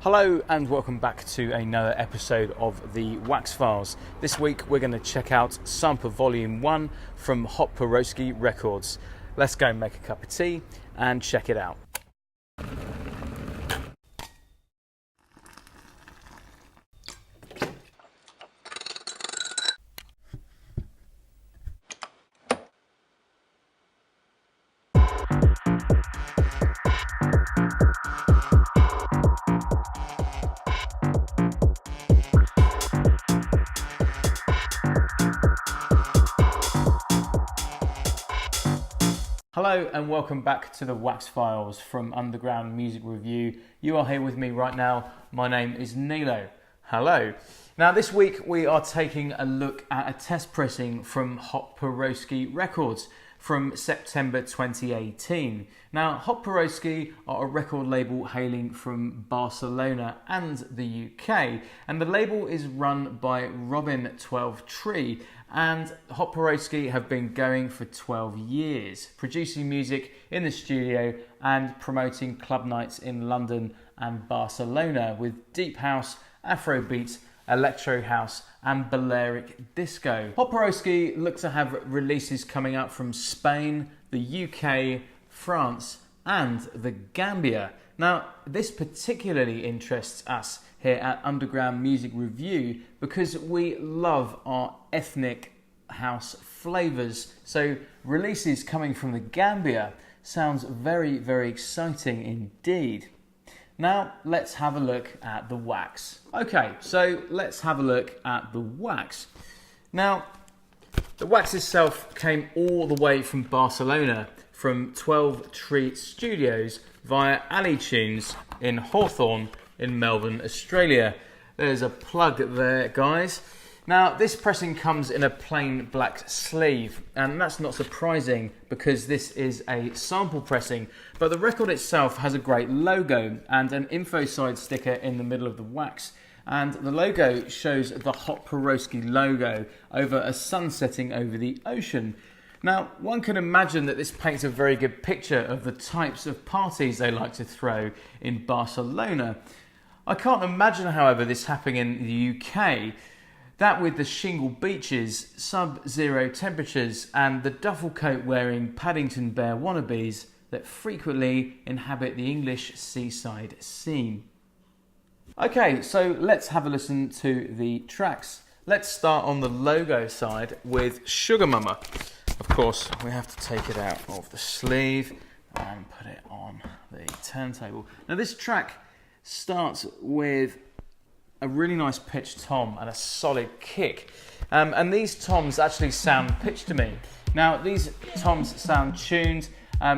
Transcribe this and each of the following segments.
Hello and welcome back to another episode of the Wax Files. This week we're going to check out Sample Volume 1 from Hot Piroski Records. Let's go and make a cup of tea and check it out. Hello and welcome back to the Wax Files from Underground Music Review. You are here with me right now. My name is Nilo. Hello. Now this week we are taking a look at a test pressing from Hot Piroski Records from September 2018. Now Hot Piroski are a record label hailing from Barcelona and the UK, and the label is run by Robin 12 Tree, and Hot Piroski have been going for 12 years, producing music in the studio and promoting club nights in London and Barcelona with deep house, Afrobeat, electro house and Balearic disco. Hot Piroski look to have releases coming out from Spain, the UK, France and the Gambia. Now this particularly interests us here at Underground Music Review because we love our ethnic house flavours. So releases coming from the Gambia sounds very, very exciting indeed. Now let's have a look at the wax. Okay, so let's have a look at the wax. Now the wax itself came all the way from Barcelona from 12 Tree Studios via Ali Tunes in Hawthorne in Melbourne, Australia. There's a plug there, guys. Now this pressing comes in a plain black sleeve, and that's not surprising because this is a sample pressing, but the record itself has a great logo and an info side sticker in the middle of the wax, and the logo shows the Hot Piroski logo over a sun setting over the ocean. Now one can imagine that this paints a very good picture of the types of parties they like to throw in Barcelona. I can't imagine, however, this happening in the UK. That with the shingle beaches, sub-zero temperatures and the duffel coat wearing Paddington Bear wannabes that frequently inhabit the English seaside scene. Okay, so let's have a listen to the tracks. Let's start on the logo side with Sugar Mama. Of course, we have to take it out of the sleeve and put it on the turntable. Now this track starts with a really nice pitched tom and a solid kick, and these toms actually sound pitched to me. Now these toms sound tuned,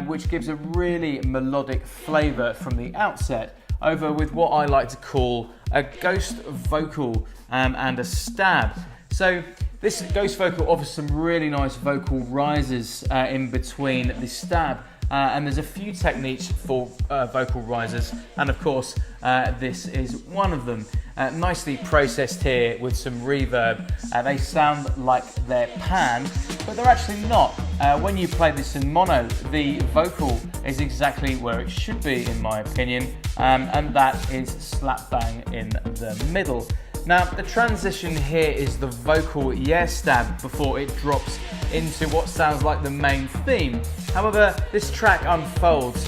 which gives a really melodic flavour from the outset, over with what I like to call a ghost vocal and a stab. So this ghost vocal offers some really nice vocal rises in between the stab. And there's a few techniques for vocal risers, and of course this is one of them. Nicely processed here with some reverb. They sound like they're panned, but they're actually not. When you play this in mono, the vocal is exactly where it should be, in my opinion, and that is slap bang in the middle. Now the transition here is the vocal yeah stab before it drops into what sounds like the main theme. However, this track unfolds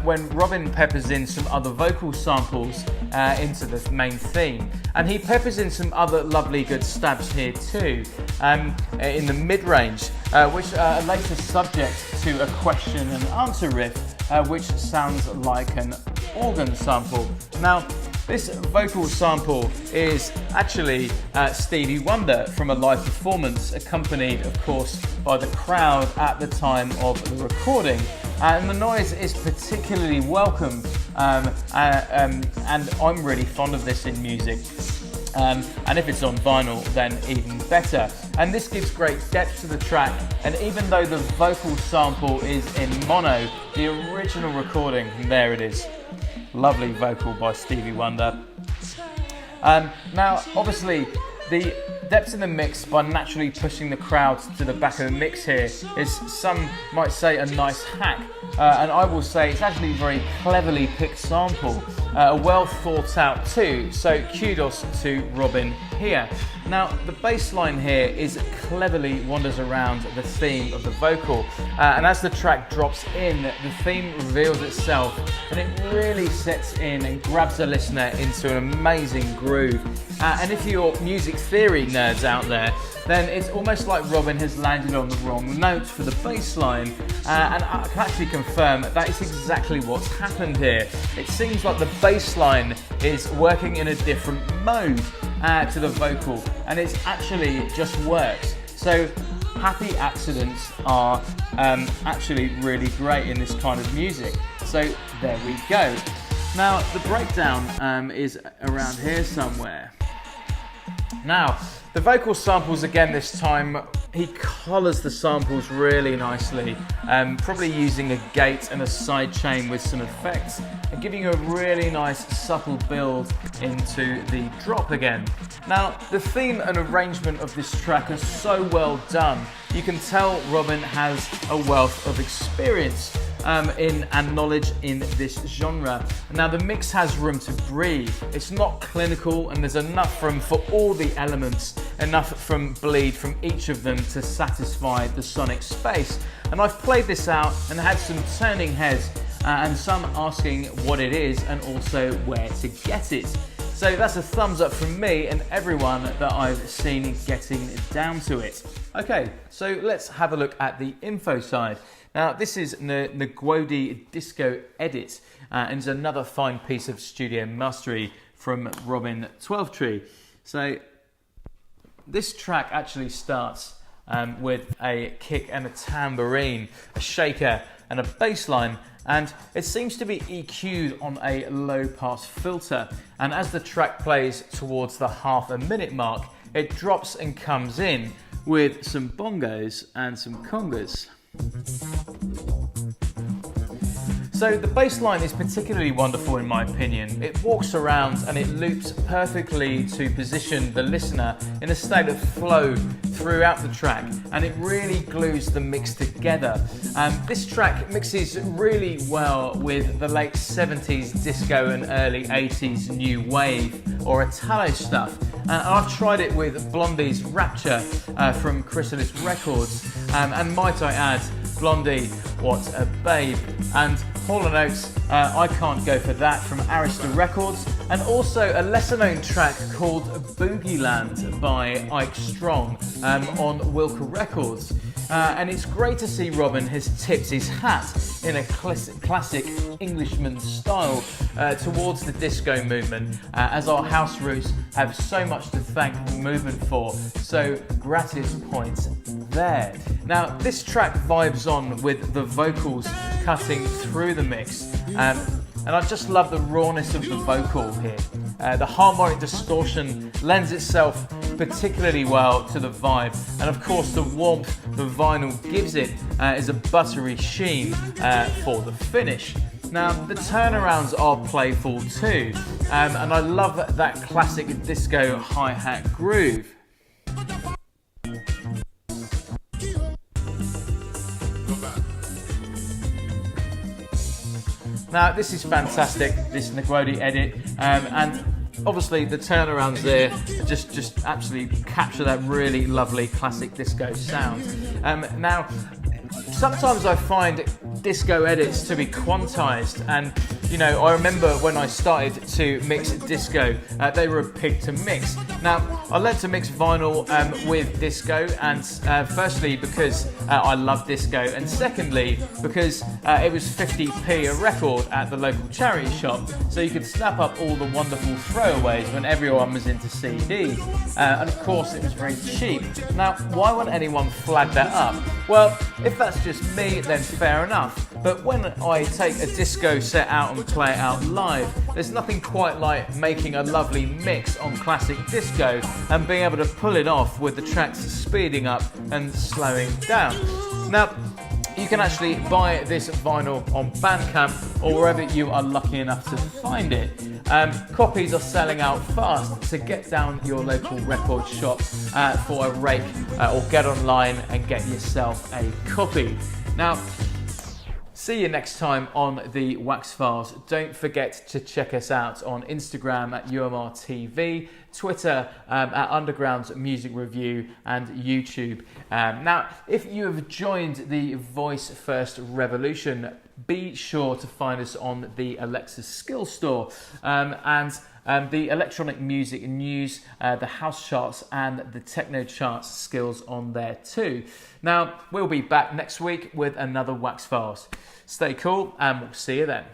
when Robin peppers in some other vocal samples into the main theme, and he peppers in some other lovely good stabs here too in the mid-range, which are later subject to a question and answer riff, which sounds like an organ sample. Now this vocal sample is actually Stevie Wonder from a live performance, accompanied of course by the crowd at the time of the recording, and the noise is particularly welcome, and I'm really fond of this in music, and if it's on vinyl then even better. And this gives great depth to the track, and even though the vocal sample is in mono, the original recording, there it is. Lovely vocal by Stevie Wonder. Now, obviously, the depth in the mix by naturally pushing the crowd to the back of the mix here is, some might say, a nice hack. And I will say it's actually a very cleverly picked sample, a well thought out too, so kudos to Robin here. Now the bass line here is cleverly wanders around the theme of the vocal, and as the track drops in, the theme reveals itself and it really sets in and grabs the listener into an amazing groove. And if you're music theory nerds out there, then it's almost like Robin has landed on the wrong note for the bass line, and I can actually confirm that is exactly what's happened here. It seems like the bass line is working in a different mode to the vocal, and it actually just works. So happy accidents are actually really great in this kind of music. So there we go. Now the breakdown is around here somewhere. Now, the vocal samples again this time, he colours the samples really nicely, probably using a gate and a sidechain with some effects, and giving you a really nice subtle build into the drop again. Now, the theme and arrangement of this track are so well done. You can tell Robin has a wealth of experience and knowledge in this genre. Now the mix has room to breathe. It's not clinical, and there's enough room for all the elements, enough from bleed from each of them to satisfy the sonic space. And I've played this out and had some turning heads and some asking what it is and also where to get it. So that's a thumbs up from me and everyone that I've seen getting down to it. Okay, so let's have a look at the info side. Now this is Ngwodi Disco Edit, and it's another fine piece of studio mastery from Robin 12tree. So this track actually starts with a kick and a tambourine, a shaker and a bass line, and it seems to be EQ'd on a low pass filter, and as the track plays towards the half a minute mark, it drops and comes in with some bongos and some congas. So the bass line is particularly wonderful in my opinion. It walks around and it loops perfectly to position the listener in a state of flow throughout the track, and it really glues the mix together. This track mixes really well with the late 70s disco and early 80s new wave or Italo stuff. I've tried it with Blondie's Rapture from Chrysalis Records, and might I add, Blondie, what a babe. And Hall & Oates, I Can't Go For That from Arista Records, and also a lesser known track called Boogie Land by Ike Strong on Wilco Records. And it's great to see Robin has tipped his hat in a classic Englishman style towards the disco movement, as our house roots have so much to thank the movement for, so gratis points there. Now this track vibes on with the vocals cutting through the mix, and I just love the rawness of the vocal here. The harmonic distortion lends itself particularly well to the vibe, and of course the warmth the vinyl gives it is a buttery sheen for the finish. Now the turnarounds are playful too, and I love that classic disco hi-hat groove. Now this is fantastic, this Ngwodi edit, and obviously the turnarounds there just absolutely capture that really lovely classic disco sound. Now sometimes I find disco edits to be quantized, and you know, I remember when I started to mix disco, they were a pig to mix. Now I learned to mix vinyl with disco, and firstly because I love disco, and secondly because it was 50p a record at the local charity shop, so you could snap up all the wonderful throwaways when everyone was into CDs, and of course it was very cheap. Now why would anyone flag that up? Well, if that's just me, then fair enough. But when I take a disco set out and play it out live, there's nothing quite like making a lovely mix on classic disco and being able to pull it off with the tracks speeding up and slowing down. Now, you can actually buy this vinyl on Bandcamp or wherever you are lucky enough to find it. Copies are selling out fast, so get down your local record shop for a rake or get online and get yourself a copy. Now, see you next time on the Wax Files. Don't forget to check us out on Instagram at UMRTV, Twitter at Underground Music Review, and YouTube. Now, if you have joined the Voice First revolution, be sure to find us on the Alexa Skill Store and the electronic music news, the house charts and the techno charts skills on there too. Now, we'll be back next week with another Wax Files. Stay cool and we'll see you then.